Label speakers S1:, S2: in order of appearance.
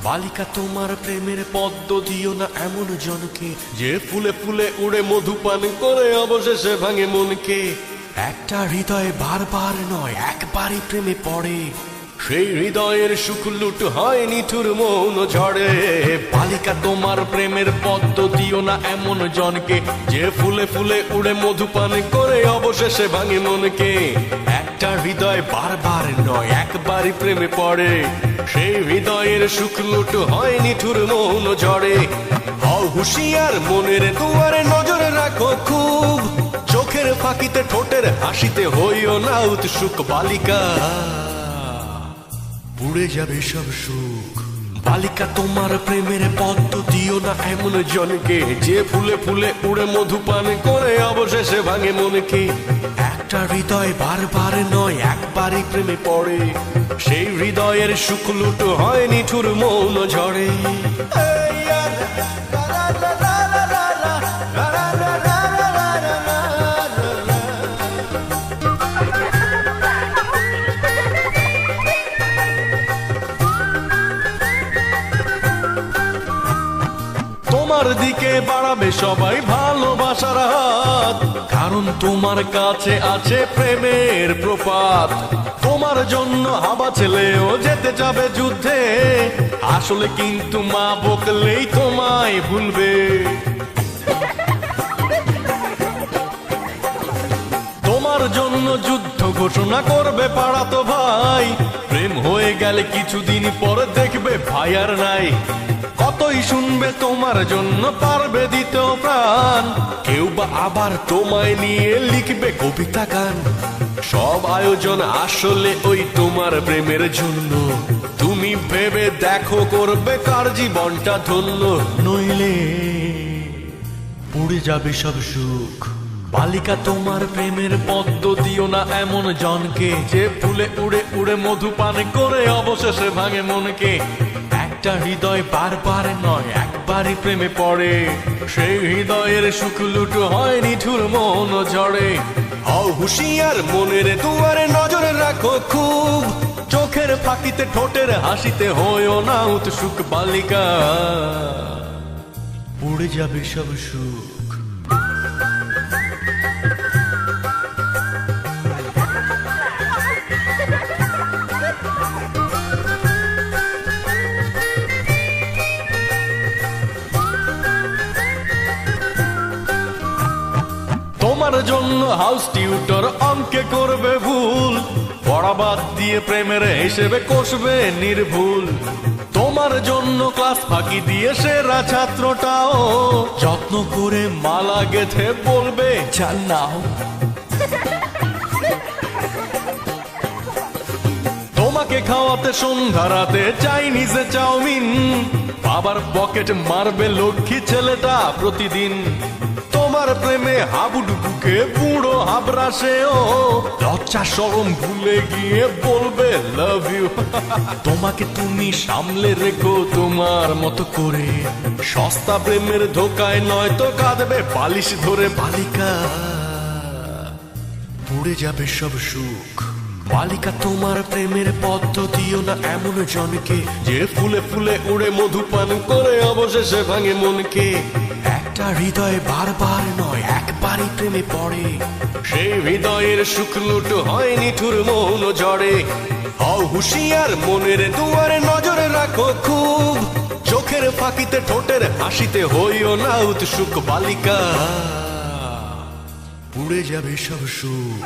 S1: বালিকা তোমার প্রেমের পদ্ম দিও না এমন জনকে, যে ফুলে ফুলে উড়ে মধু পান করে অবশেষে ভাঙে মনকে। একটা হৃদয় বারবার নয় একবারই প্রেমে পড়ে, সেই হৃদয়ের সুখ লুট হয় নিঠুর মৌন ঝড়ে। বালিকা তোমার প্রেমের পদ্ম দিও না এমন জনকে, যে ফুলে ফুলে উড়ে মধু পান করে অবশেষে ভাঙে মনকে। একটা হৃদয় বারবার নয় একবারই প্রেমে পড়ে, সেই হৃদয়ের সুখ লুট হয় নিঠুর মৌন ঝড়ে। হও হুঁশিয়ার মনের দুয়ারে নজর রাখো খুব, চোখের ফাঁকিতে ঠোঁটের হাসিতে হইও না উৎসুক। বালিকা পুড়ে যাবে সব সুখ। বালিকা তোমার প্রেমের পদ্ম দিও না এমন জনকে, যে ফুলে ফুলে উড়ে মধু পান করে অবশেষে ভাঙে মনকে। একটা হৃদয় বারবার নয় একবারই প্রেমে পড়ে, সেই হৃদয়ের সুখ লুট হয় নিঠুর মৌন ঝড়ে। তোমার দিকে বাড়াবে সবাই ভালোবাসার হাত, কারণ তোমার কাছে আছে প্রেমের প্রপাত। তোমার জন্য হাবা ছেলেও যেতে যাবে যুদ্ধে, আসলে কিন্তু মা বকলেই তোমায় ভুলবে। তোমার জন্য যুদ্ধ ঘোষণা করবে পাড়াতো ভাই, প্রেম হয়ে গেলে কিছুদিন পর দেখবে ভাই আর নাই। কতই শুনবে তোমার জন্য পারবে দিতেও প্রাণ, কেউ বা আবার তোমায় নিয়ে লিখবে কবিতা গান। সব আয়োজন আসলে ওই তোমার প্রেমের জন্য, তুমি ভেবে দেখো করবে কার জীবনটা ধন্য, নইলে পুড়ে যাবে সব সুখ। বালিকা তোমার প্রেমের পদ্ম দিও না এমন জনকে, যে ফুলে উড়ে উড়ে মধু পান করে অবশেষে ভাঙে মনকে। একটা হৃদয় বারবার নয় একবারই প্রেমে পড়ে, সেই হৃদয়ের সুখ লুট হয় নিঠুর মৌন ঝড়ে। হও হুঁশিয়ার মনের দুয়ারে নজর রাখো খুব, চোখের ফাঁকিতে ঠোঁটের হাসিতে হইও না উৎসুক। বালিকা পুড়ে যাবে সব সুখ। তোমার জন্য হাউস টিউটর অঙ্কে করবে ভুল, পড়া বাদ দিয়ে প্রেমের হিসেবে কষবে নির্ভুল। তোমার জন্য ক্লাস ফাঁকি দিয়ে সেরা ছাত্রটাও যত্ন করে মালা গেথে বলবে চাল নাও। তোমাকে খাওয়াতে সন্ধ্যা রাতে চাইনিজে চাউমিন, বাবার পকেট মারবে লক্ষ্মী ছেলেটা প্রতিদিন। তোমার প্রেমে হাবুডুবুকে বুড়ো হাবরাসেও লজ্জা শরম ভুলে গিয়ে বলবে লাভ ইউ। তোমাকে তুমি সামলে রেখো তোমার মতো করে, সস্তা প্রেমের ধোকায় নয়তো কাঁদবে বালিশ ধরে। বালিকা পুড়ে যাবে সব সুখ। বালিকা তোমার প্রেমের পদ্ম দিও না এমন জনকে, যে ফুলে ফুলে উড়ে মধু পান করে অবশেষে ভাঙে মনকে। একটা হৃদয় বারবার নয় একবারই প্রেমে পড়ে, সেই হৃদয়ের সুখ লুট হয় নিঠুর মৌন ঝড়ে। হও হুঁশিয়ার মনের দুয়ারে নজর রাখো খুব, চোখের ফাঁকিতে ঠোঁটের হাসিতে হইও না উৎসুক। বালিকা পুড়ে যাবে সব সুখ।